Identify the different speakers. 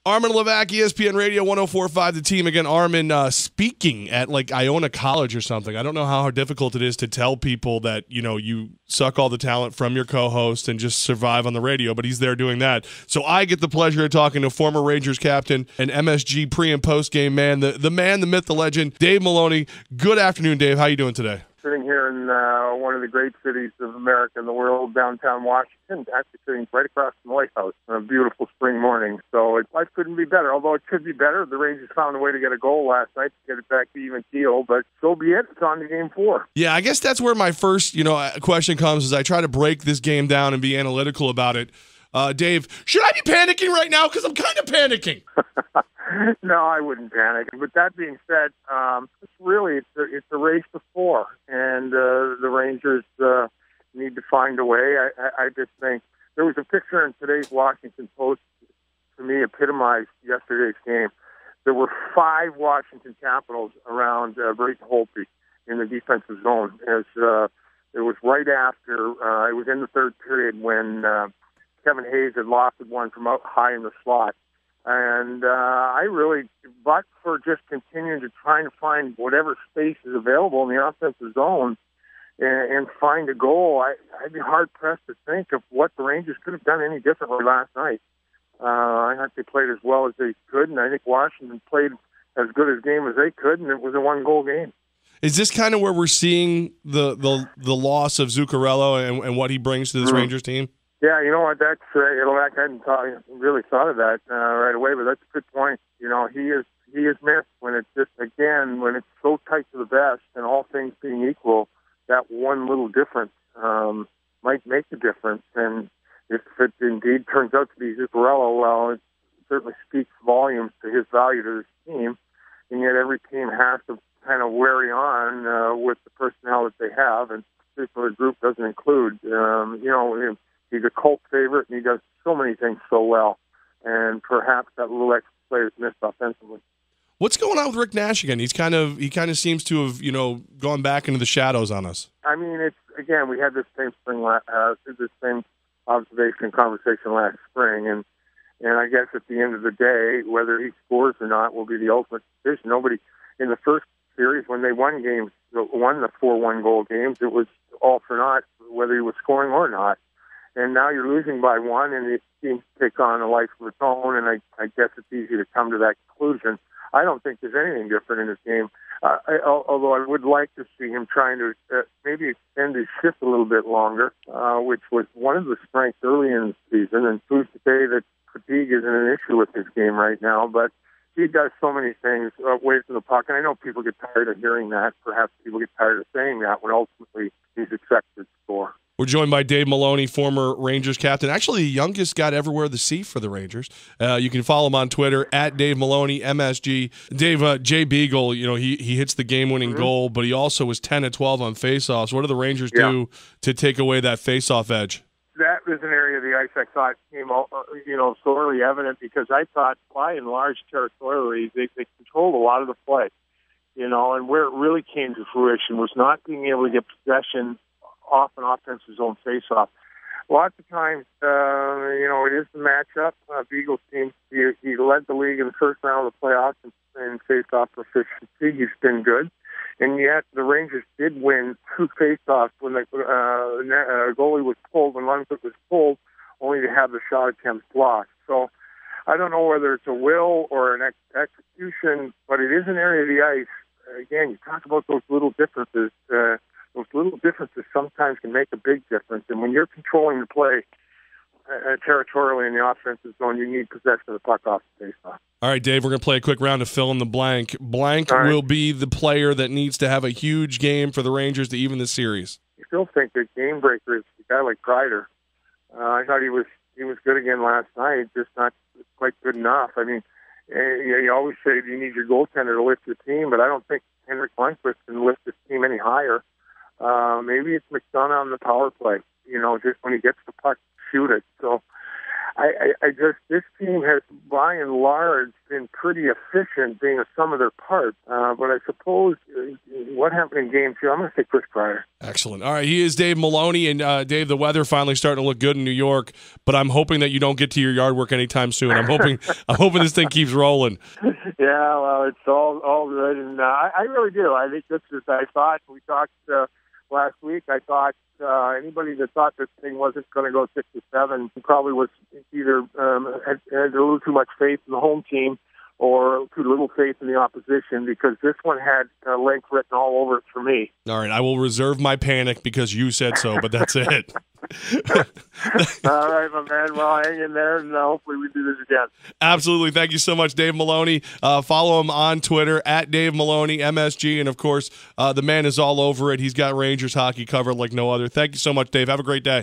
Speaker 1: Armen Levack, ESPN Radio 104.5, the team. Again, Armen speaking at like Iona College or something. I don't know how difficult it is to tell people that, you suck all the talent from your co-host and just survive on the radio, but he's there doing that. So I get the pleasure of talking to former Rangers captain and MSG pre- and post-game man, the man, the myth, the legend, Dave Maloney. Good afternoon, Dave. How you doing today?
Speaker 2: Sitting here in one of the great cities of America and the world, downtown Washington, actually sitting right across from the White House on a beautiful spring morning. So life couldn't be better, although it could be better. The Rangers found a way to get a goal last night to get it back to even keel, but so be it. It's on to Game 4.
Speaker 1: Yeah, I guess that's where my first question comes as I try to break this game down and be analytical about it. Dave, should I be panicking right now? Because I'm kind of panicking.
Speaker 2: No, I wouldn't panic. But that being said, it's a race to 4, and the Rangers need to find a way. I just think there was a picture in today's Washington Post to me epitomized yesterday's game. There were 5 Washington Capitals around Brayton Holtby in the defensive zone. As it was right after it was in the third period when Kevin Hayes had lofted one from out high in the slot. And but for just continuing to try to find whatever space is available in the offensive zone and find a goal, I'd be hard-pressed to think of what the Rangers could have done any differently last night. I think they played as well as they could, and I think Washington played as good a game as they could, and it was a one-goal game.
Speaker 1: Is this kind of where we're seeing the loss of Zuccarello and what he brings to this Rangers team?
Speaker 2: Yeah, you know what? That's I hadn't really thought of that right away, but that's a good point. He is missed when it's when it's so tight to the vest, and all things being equal, that one little difference might make the difference. And if it indeed turns out to be Zuccarello, well, it certainly speaks volumes to his value to this team. And yet, every team has to kind of wary on with the personnel that they have, and this particular group doesn't include. He's a cult favorite, and he does so many things so well. And perhaps that little extra play is missed offensively.
Speaker 1: What's going on with Rick Nash again? He kind of seems to have gone back into the shadows on us.
Speaker 2: I mean, we had this same this same observation conversation last spring, and I guess at the end of the day, whether he scores or not will be the ultimate decision. Nobody in the first series when they won the 4-1 goal games, it was all for naught whether he was scoring or not. And now you're losing by 1, and it seems to take on a life of its own, and I guess it's easy to come to that conclusion. I don't think there's anything different in this game, although I would like to see him trying to maybe extend his shift a little bit longer, which was one of the strengths early in the season, and who's to say that fatigue isn't an issue with his game right now, but he does so many things away from the puck, and I know people get tired of hearing that. Perhaps people get tired of saying that when ultimately he's expected to score.
Speaker 1: We're joined by Dave Maloney, former Rangers captain, actually the youngest guy to ever wear the C for the Rangers. You can follow him on Twitter at Dave Maloney, MSG. Dave, Jay Beagle, he hits the game-winning goal, but he also was 10 of 12 on faceoffs. What do the Rangers do to take away that faceoff edge?
Speaker 2: That was an area of the ice I thought came, sorely evident because I thought, by and large, territorially, they controlled a lot of the play. And where it really came to fruition was not being able to get possession off an offensive zone face-off. Lots of times, it is the matchup. Beagle's team, he led the league in the first round of the playoffs in face-off proficiency. He's been good. And yet the Rangers did win 2 face-offs when the goalie was pulled, when Lundqvist was pulled, only to have the shot attempts blocked. So I don't know whether it's a will or an execution, but it is an area of the ice. Again, you talk about those little differences. Those little differences sometimes can make a big difference. And when you're controlling the play territorially in the offensive zone, you need possession of the puck off the faceoff.
Speaker 1: All right, Dave, we're going to play a quick round to fill in the blank. Blank will be the player that needs to have a huge game for the Rangers to even the series.
Speaker 2: You still think that game breaker is a guy like Kreider. I thought he was good again last night, just not quite good enough. I mean, you always say you need your goaltender to lift your team, but I don't think Henrik Lundqvist can lift his team any higher. Maybe it's McDonough on the power play, just when he gets the puck, shoot it. So I just, this team has, by and large, been pretty efficient being a sum of their parts. But I suppose what happened in Game 2, I'm going to say Chris Pryor.
Speaker 1: Excellent. All right, he is Dave Maloney, and Dave, the weather finally starting to look good in New York. But I'm hoping that you don't get to your yard work anytime soon. I'm hoping this thing keeps rolling.
Speaker 2: Yeah, well, it's all good, and I really do. I think this is. I thought we talked last week. I thought anybody that thought this thing wasn't going to go 6-7 probably was either had a little too much faith in the home team or too little faith in the opposition, because this one had length written all over it for me.
Speaker 1: All right, I will reserve my panic because you said so, but that's it.
Speaker 2: All right, my man. Well, hang in there, and hopefully we do this again.
Speaker 1: Absolutely. Thank you so much, Dave Maloney. Follow him on Twitter, at Dave Maloney, MSG, and, of course, the man is all over it. He's got Rangers hockey covered like no other. Thank you so much, Dave. Have a great day.